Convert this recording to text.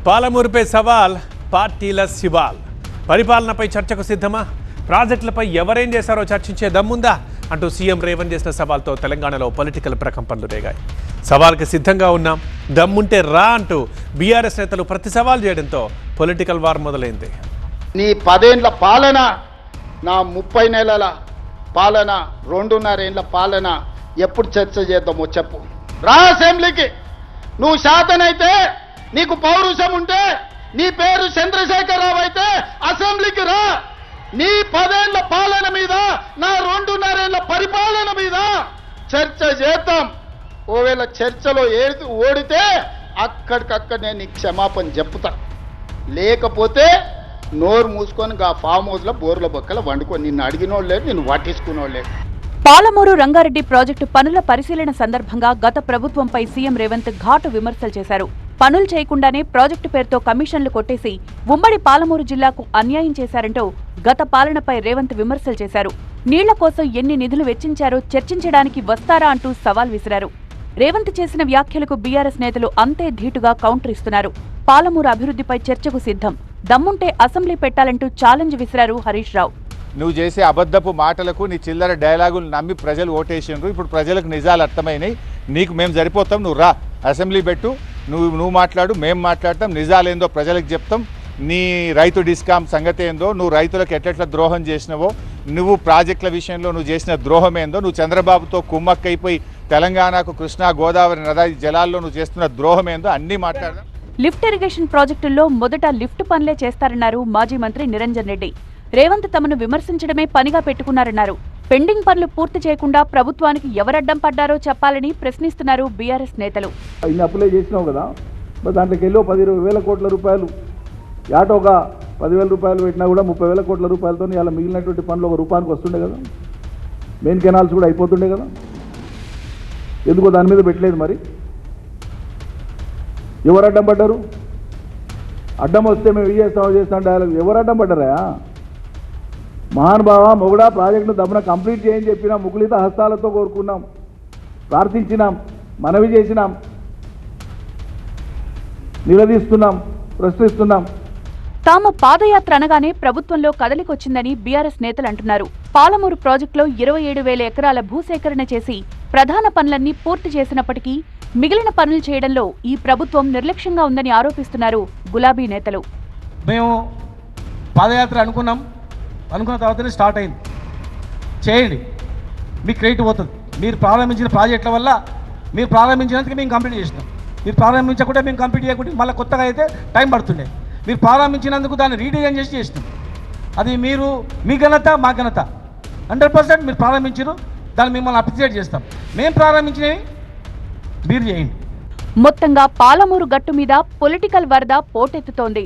పాలమూరుపై సవాల్ పార్టీల శివాల్. పరిపాలనపై చర్చకు సిద్ధమా? ప్రాజెక్టులపై ఎవరేం చేశారో చర్చించే దమ్ముందా అంటూ సీఎం రేవంత్ చేసిన సవాల్తో తెలంగాణలో పొలిటికల్ ప్రకంపనలు రేగాయి. సవాల్కి సిద్ధంగా ఉన్నాం, దమ్ముంటే రా అంటూ బీఆర్ఎస్ నేతలు ప్రతి సవాల్ చేయడంతో పొలిటికల్ వార్ మొదలైంది. నీ 10 ఏళ్ల పాలన, నా 30 నెలల పాలన, 2.5 ఏళ్ల పాలన ఎప్పుడు చర్చ చేద్దామో చెప్పు. రా అసెంబ్లీకి. నువ్వు శాతనైతే, నీకు పౌరుషం ఉంటే, నీ పేరు చంద్రశేఖరరావు అయితే అసెంబ్లీకి రా. నీ 10 ఏళ్ల పాలన మీద, నా 2.5 ఏళ్ల పరిపాలన మీద చర్చ చేద్దాం. ఓవేళ చర్చలో ఓడితే అక్కడికక్కడ నేను నీకు క్షమాపణ చెప్తా. లేకపోతే నోరు మూసుకొని ఆ ఫామ్ హౌస్లో బోర్ల బొక్కల వండుకొని నిన్ను అడిగినోళ్ళు లేదు, నిన్ను వాటేసుకునేవాళ్ళు లేదు. పాలమూరు రంగారెడ్డి ప్రాజెక్టు పనుల పరిశీలన సందర్భంగా గత ప్రభుత్వంపై సీఎం రేవంత్ ఘాటు విమర్శలు చేశారు. పనులు చేయకుండానే ప్రాజెక్టు పేరుతో కమిషన్లు కొట్టేసి ఉమ్మడి పాలమూరు జిల్లాకు అన్యాయం చేశారంటూ గత పాలనపై రేవంత్ విమర్శలు చేశారు. నీళ్ల కోసం ఎన్ని నిధులు వెచ్చించారో చర్చించడానికి వస్తారా అంటూ సవాల్ విసిరారు. రేవంత్ చేసిన వ్యాఖ్యలకు బీఆర్ఎస్ నేతలు అంతే ధీటుగా కౌంటర్ ఇస్తున్నారు. పాలమూరు అభివృద్ధిపై చర్చకు సిద్ధం, దమ్ముంటే అసెంబ్లీ పెట్టాలంటూ ఛాలెంజ్ విసిరారు హరీష్ రావు. నువ్వు చేసే అబద్ధపు మాటలకు, నీ చిల్లర డైలాగులు నమ్మి ప్రజలు ఓటేసిండ్రు. ఇప్పుడు ప్రజలకు నిజాలు అర్థమైనాయి. నీకు మేము సరిపోతాం, నువ్వు రా, అసెంబ్లీ పెట్టు, నువ్వు మాట్లాడు, మేము మాట్లాడతాం, నిజాలేందో ప్రజలకు చెప్తాం. నీ రైతు డిస్కామ్ సంగతి ఏందో, నువ్వు రైతులకు ఎట్లెట్లా ద్రోహం చేసినవో, నువ్వు ప్రాజెక్టుల విషయంలో నువ్వు చేసిన ద్రోహం ఏందో, నువ్వు చంద్రబాబుతో కుమ్మక్కైపోయి తెలంగాణకు కృష్ణా గోదావరి నది జలాల్లో నువ్వు చేస్తున్న ద్రోహం ఏందో అన్నీ మాట్లాడదాం. లిఫ్ట్ ఇరిగేషన్ ప్రాజెక్టుల్లో మొదట లిఫ్ట్ పనులే చేస్తారన్నారు మాజీ మంత్రి నిరంజన్ రెడ్డి. రేవంత్ తమను విమర్శించడమే పనిగా పెట్టుకున్నారన్నారు. పెండింగ్ పనులు పూర్తి చేయకుండా ప్రభుత్వానికి ఎవరడ్డం పడ్డారో చెప్పాలని ప్రశ్నిస్తున్నారు బీఆర్ఎస్ నేతలు. ఇన్ని అప్లై చేసినావు కదా, మరి దాంట్లోకి వెళ్ళి 10-20 వేల కోట్ల రూపాయలు, యాటో ఒక 10,000 రూపాయలు పెట్టినా కూడా 30,000 కోట్ల రూపాయలతో ఇలా మిగిలినటువంటి పనులు ఒక రూపానికి వస్తుండే కదా. మెయిన్ కెనాల్స్ కూడా అయిపోతుండే కదా, ఎందుకో దాని మీద పెట్టలేదు. మరి ఎవరు అడ్డం పడ్డారు? అడ్డం వస్తే మేము చేస్తాం డైలాగ్. ఎవరు అడ్డం పడ్డారా? మహానుభావ మొగుడా, ప్రాజెక్టును దమ్మున కంప్లీట్ చేయని చెప్పినా, ముకులిత హస్తాలతో కోరుకున్నాం, ప్రార్థించినాం, మనవి చేసినాం, నిలదీస్తున్నాం, ప్రశ్నిస్తున్నాం. తాము పాదయాత్ర అనగానే ప్రభుత్వంలో కదలికొచ్చిందని బీఆర్ఎస్ నేతలు అంటున్నారు. పాలమూరు ప్రాజెక్టులో 27,000 ఎకరాల భూసేకరణ చేసి ప్రధాన పనులన్నీ పూర్తి చేసినప్పటికీ మిగిలిన పనులు చేయడంలో ఈ ప్రభుత్వం నిర్లక్ష్యంగా ఉందని ఆరోపిస్తున్నారు గులాబీ నేతలు. మేము పాదయాత్ర అనుకున్న తర్వాతనే స్టార్ట్ అయింది. చేయండి, మీకు క్రెడిట్ పోతుంది. మీరు ప్రారంభించిన ప్రాజెక్టుల వల్ల, మీరు ప్రారంభించినందుకు మేము కంప్లీట్ చేసినాం. మీరు ప్రారంభించకుండా మేము కంప్లీట్ చేయకుండా మళ్ళీ కొత్తగా అయితే టైం పడుతుండే. మీరు ప్రారంభించినందుకు దాన్ని రీడిజైన్ చేసినాం. అది మీ ఘనత, మా ఘనత. 100% మీరు ప్రారంభించారు, దాన్ని మిమ్మల్ని అప్రిషియేట్ చేస్తాం. మేము ప్రారంభించినవి మీరు చేయండి. మొత్తంగా పాలమూరు గట్టు మీద పొలిటికల్ వరద పోటెత్తుతోంది.